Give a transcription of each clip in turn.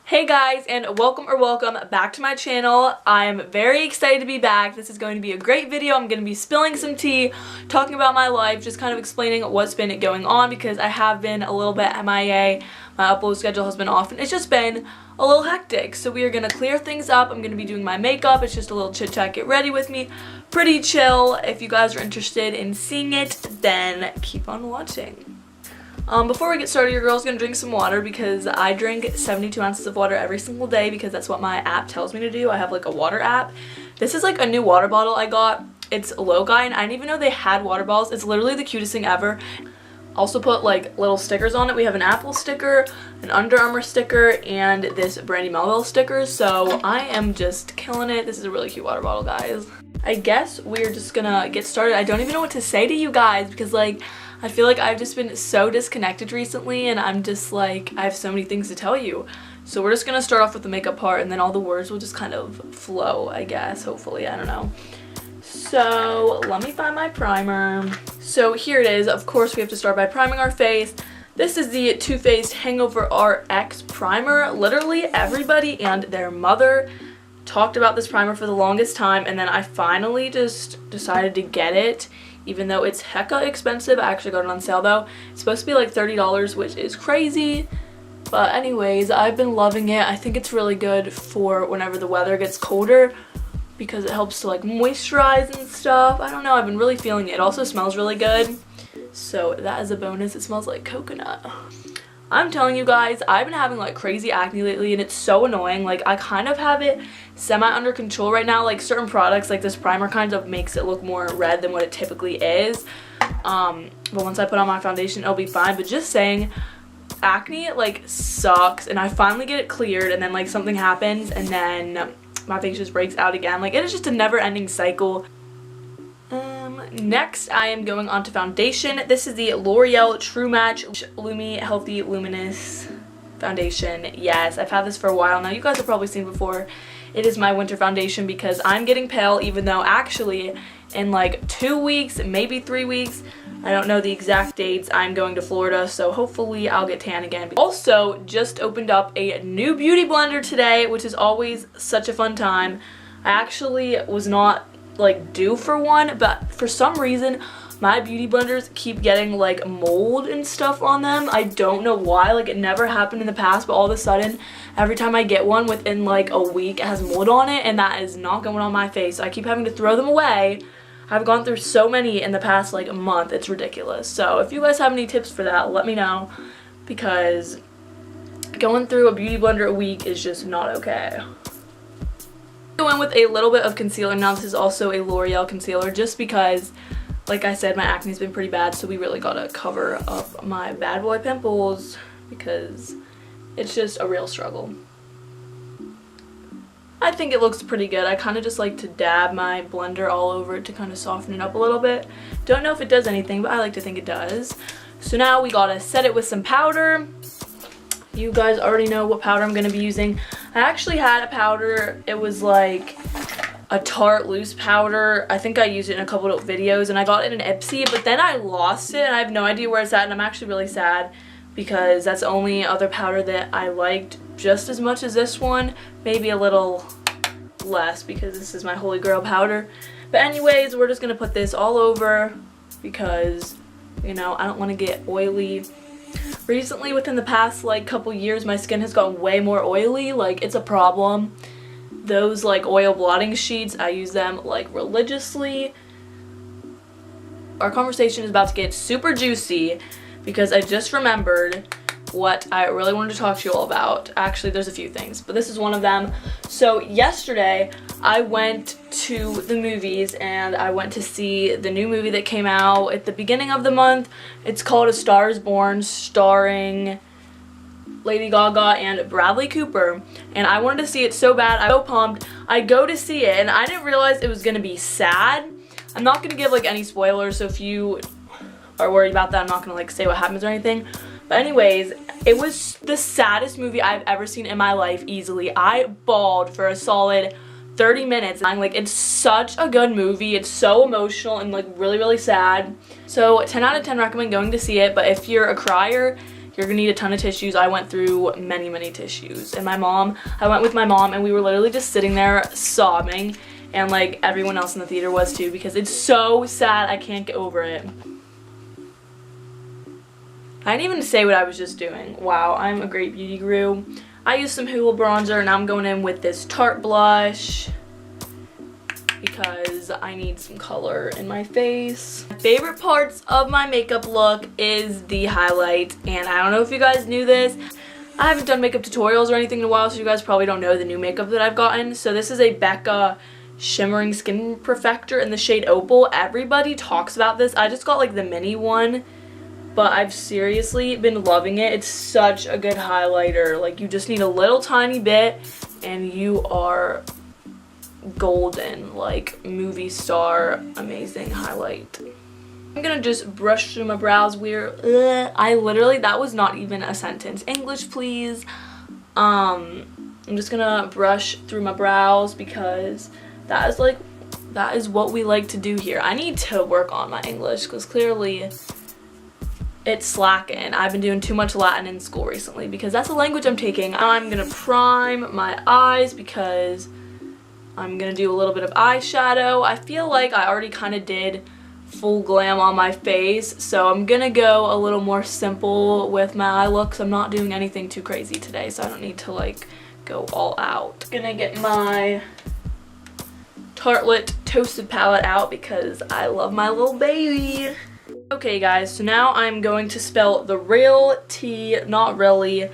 Hey guys, and welcome back to my channel. I'm very excited to be back. This is going to be a great video. I'm going to be spilling some tea, talking about my life, just kind of explaining what's been going on because I have been a little bit MIA. My upload schedule has been off and it's just been a little hectic. So we are going to clear things up. I'm going to be doing my makeup. It's just a little chit chat, get ready with me. Pretty chill. If you guys are interested in seeing it, then keep on watching. Before we get started, your girl's gonna drink some water because I drink 72 ounces of water every single day because that's what my app tells me to do. I have like a water app. This is like a new water bottle I got. It's low guy and I didn't even know they had water bottles. It's literally the cutest thing ever. Also put like little stickers on it. We have an Apple sticker, an Under Armour sticker, and this Brandy Melville sticker. So I am just killing it. This is a really cute water bottle, guys. I guess we're just gonna get started. I don't even know what to say to you guys because like I feel like I've just been so disconnected recently and I'm just like, I have so many things to tell you. So we're just gonna start off with the makeup part and then all the words will just kind of flow, I guess, hopefully, I don't know. So let me find my primer. So here it is. Of course we have to start by priming our face. This is the Too Faced Hangover RX primer. Literally everybody and their mother talked about this primer for the longest time and then I finally just decided to get it. Even though it's hecka expensive. I actually got it on sale though. It's supposed to be like $30, which is crazy. But anyways, I've been loving it. I think it's really good for whenever the weather gets colder because it helps to like moisturize and stuff. I don't know, I've been really feeling it. It also smells really good. So that is a bonus. It smells like coconut. I'm telling you guys, I've been having like crazy acne lately and it's so annoying. Like I kind of have it semi under control right now. Like certain products like this primer kind of makes it look more red than what it typically is. But once I put on my foundation it'll be fine. But just saying, acne like sucks and I finally get it cleared and then like something happens and then my face just breaks out again. Like it is just a never ending cycle. Next I am going on to foundation. This is the L'Oreal True Match Lumi Healthy Luminous foundation. Yes, I've had this for a while now. You guys have probably seen before. It is my winter foundation because I'm getting pale, even though actually in like 2 weeks, maybe 3 weeks, I don't know the exact dates, I'm going to Florida, so hopefully I'll get tan again. Also just opened up a new beauty blender today, which is always such a fun time. I actually was not like due for one, but for some reason my beauty blenders keep getting like mold and stuff on them. I don't know why. Like it never happened in the past, but all of a sudden every time I get one within like a week it has mold on it and that is not going on my face. So I keep having to throw them away. I've gone through so many in the past like a month. It's ridiculous. So if you guys have any tips for that, let me know because going through a beauty blender a week is just not okay. Go in with a little bit of concealer. Now this is also a L'Oreal concealer just because like I said my acne's been pretty bad, so we really gotta cover up my bad boy pimples because it's just a real struggle. I think it looks pretty good. I kind of just like to dab my blender all over it to kind of soften it up a little bit. Don't know if it does anything, but I like to think it does. So now we gotta set it with some powder. You guys already know what powder I'm going to be using. I actually had a powder. It was like a Tarte loose powder. I think I used it in a couple of videos and I got it in Ipsy, but then I lost it and I have no idea where it's at and I'm actually really sad because that's the only other powder that I liked just as much as this one. Maybe a little less because this is my holy grail powder. But anyways, we're just going to put this all over because, you know, I don't want to get oily. Recently, within the past like couple years, my skin has gotten way more oily. Like it's a problem. Those like oil blotting sheets, I use them like religiously. Our conversation is about to get super juicy because I just remembered what I really wanted to talk to you all about. Actually, there's a few things, but this is one of them. So yesterday I went to the movies and I went to see the new movie that came out at the beginning of the month. It's called A Star is Born, starring Lady Gaga and Bradley Cooper, and I wanted to see it so bad. I'm so pumped. I go to see it and I didn't realize it was gonna be sad. I'm not gonna give like any spoilers, so if you are worried about that, I'm not gonna like say what happens or anything. But anyways, it was the saddest movie I've ever seen in my life, easily. I bawled for a solid 30 minutes. I'm like, it's such a good movie. It's so emotional and like really, really sad. So 10 out of 10 recommend going to see it. But if you're a crier, You're gonna need a ton of tissues. I went through many tissues. And I went with my mom, and we were literally just sitting there sobbing, and like everyone else in the theater was too, because it's so sad. I can't get over it. I didn't even say what I was just doing. Wow, I'm a great beauty guru. I used some Hoola bronzer, and I'm going in with this Tarte blush because I need some color in my face. My favorite parts of my makeup look is the highlight, and I don't know if you guys knew this. I haven't done makeup tutorials or anything in a while, so you guys probably don't know the new makeup that I've gotten. So this is a Becca Shimmering Skin Perfector in the shade Opal. Everybody talks about this. I just got like the mini one, but I've seriously been loving it. It's such a good highlighter. Like, you just need a little tiny bit and you are golden, like movie star, amazing highlight. I'm gonna just brush through my brows. That was not even a sentence. English, please. I'm just gonna brush through my brows because that is what we like to do here. I need to work on my English because clearly it's slacking. I've been doing too much Latin in school recently because that's the language I'm taking. I'm gonna prime my eyes because I'm gonna do a little bit of eyeshadow. I feel like I already kind of did full glam on my face, so I'm gonna go a little more simple with my eye looks. I'm not doing anything too crazy today, so I don't need to like go all out. Gonna get my Tartelette Toasted palette out because I love my little baby. Okay guys, so now I'm going to spell the real T, not really.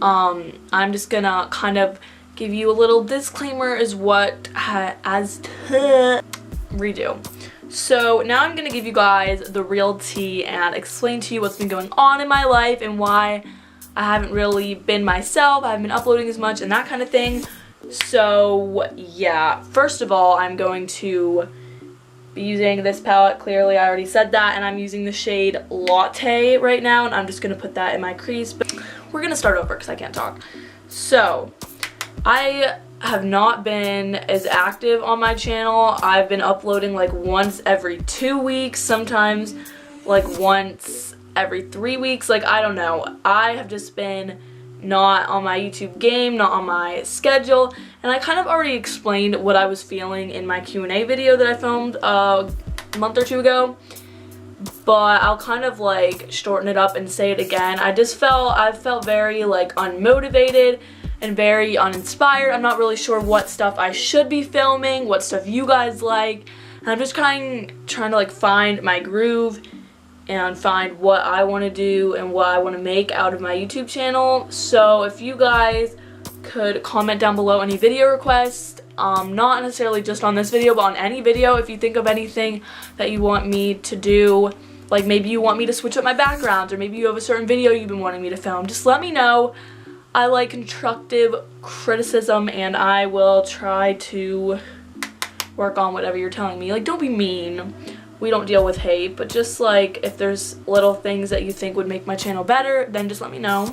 I'm just gonna kind of give you a little disclaimer redo. So now I'm gonna give you guys the real tea and explain to you what's been going on in my life and why I haven't really been myself, I haven't been uploading as much and that kind of thing. So yeah, first of all, I'm going to be using this palette. Clearly I already said that, and I'm using the shade Latte right now, and I'm just gonna put that in my crease, but we're gonna start over because I can't talk. So I have not been as active on my channel. I've been uploading like once every 2 weeks, sometimes like once every 3 weeks. Like, I don't know. I have just been not on my YouTube game, not on my schedule, and I kind of already explained what I was feeling in my Q&A video that I filmed a month or two ago, but I'll kind of like shorten it up and say it again. I felt very like unmotivated and very uninspired. I'm not really sure what stuff I should be filming, what stuff you guys like, and I'm just trying to like find my groove and find what I want to do and what I want to make out of my YouTube channel. So if you guys could comment down below any video requests, not necessarily just on this video, but on any video, if you think of anything that you want me to do, like maybe you want me to switch up my backgrounds, or maybe you have a certain video you've been wanting me to film, just let me know. I like constructive criticism, and I will try to work on whatever you're telling me. Like, don't be mean. We don't deal with hate, but just like if there's little things that you think would make my channel better, then just let me know.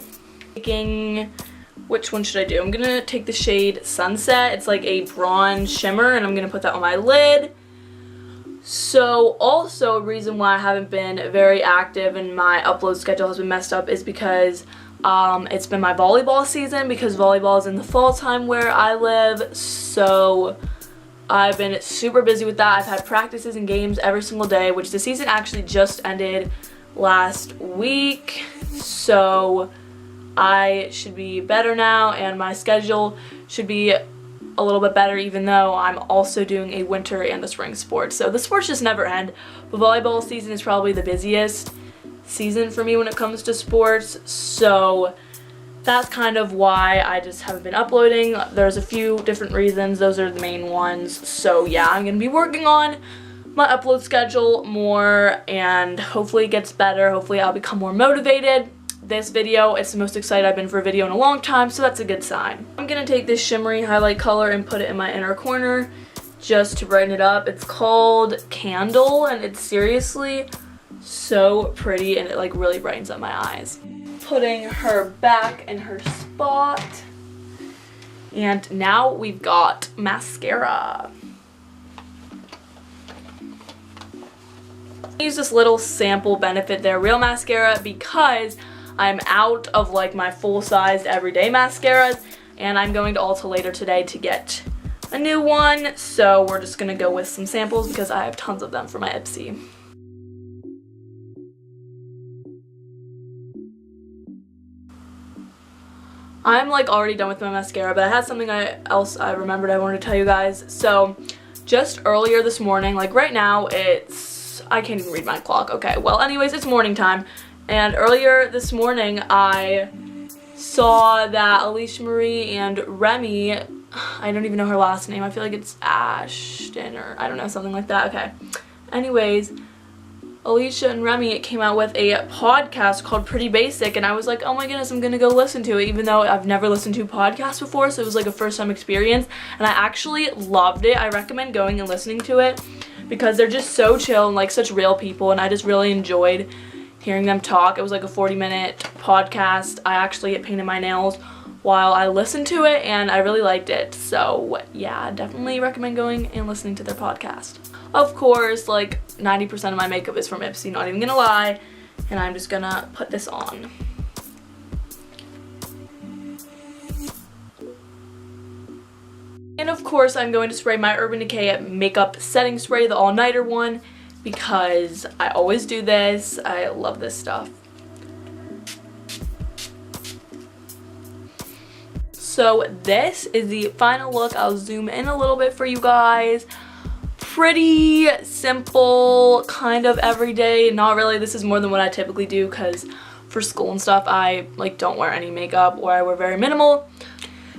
Which one should I do? I'm gonna take the shade Sunset. It's like a bronze shimmer, and I'm gonna put that on my lid. So also a reason why I haven't been very active and my upload schedule has been messed up is because it's been my volleyball season, because volleyball is in the fall time where I live. So I've been super busy with that. I've had practices and games every single day, which the season actually just ended last week. So I should be better now, and my schedule should be a little bit better, even though I'm also doing a winter and a spring sport. So the sports just never end, but volleyball season is probably the busiest season for me when it comes to sports. So that's kind of why I just haven't been uploading. There's a few different reasons. Those are the main ones. So yeah, I'm going to be working on my upload schedule more, and hopefully it gets better. Hopefully I'll become more motivated. This video, it's the most excited I've been for a video in a long time, so that's a good sign. I'm going to take this shimmery highlight color and put it in my inner corner just to brighten it up. It's called Candle, and it's seriously so pretty, and it like really brightens up my eyes. Putting her back in her spot, and now we've got mascara. I use this little sample Benefit Their Real mascara because I'm out of like my full-sized everyday mascaras, and I'm going to Ulta later today to get a new one. So we're just gonna go with some samples because I have tons of them for my Ipsy. I'm like already done with my mascara, but I had something else I remembered I wanted to tell you guys. So just earlier this morning, like right now I can't even read my clock. Okay, well anyways, it's morning time, and earlier this morning I saw that Alli, Shimmering, and Remy, I don't even know her last name, I feel like it's Ashton or I don't know, something like that. Okay, anyways, Alicia and Remy came out with a podcast called Pretty Basic, and I was like, oh my goodness, I'm gonna go listen to it, even though I've never listened to podcasts before, so it was like a first time experience, and I actually loved it. I recommend going and listening to it because they're just so chill and like such real people, and I just really enjoyed hearing them talk. It was like a 40-minute podcast. I actually painted my nails while I listened to it, and I really liked it. So yeah, definitely recommend going and listening to their podcast. Of course, like 90% of my makeup is from Ipsy, not even gonna lie, and I'm just gonna put this on. And of course, I'm going to spray my Urban Decay makeup setting spray, the all-nighter one, because I always do this. I love this stuff. So this is the final look. I'll zoom in a little bit for you guys. Pretty simple, kind of everyday. Not really, this is more than what I typically do because for school and stuff I like don't wear any makeup, or I wear very minimal.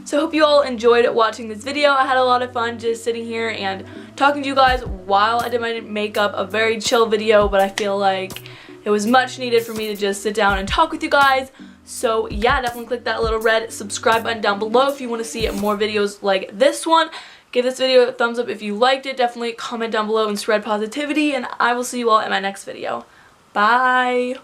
So I hope you all enjoyed watching this video. I had a lot of fun just sitting here and talking to you guys while I did my makeup. A very chill video, but I feel like it was much needed for me to just sit down and talk with you guys. So yeah, definitely click that little red subscribe button down below if you want to see more videos like this one. Give this video a thumbs up if you liked it. Definitely comment down below and spread positivity, and I will see you all in my next video. Bye!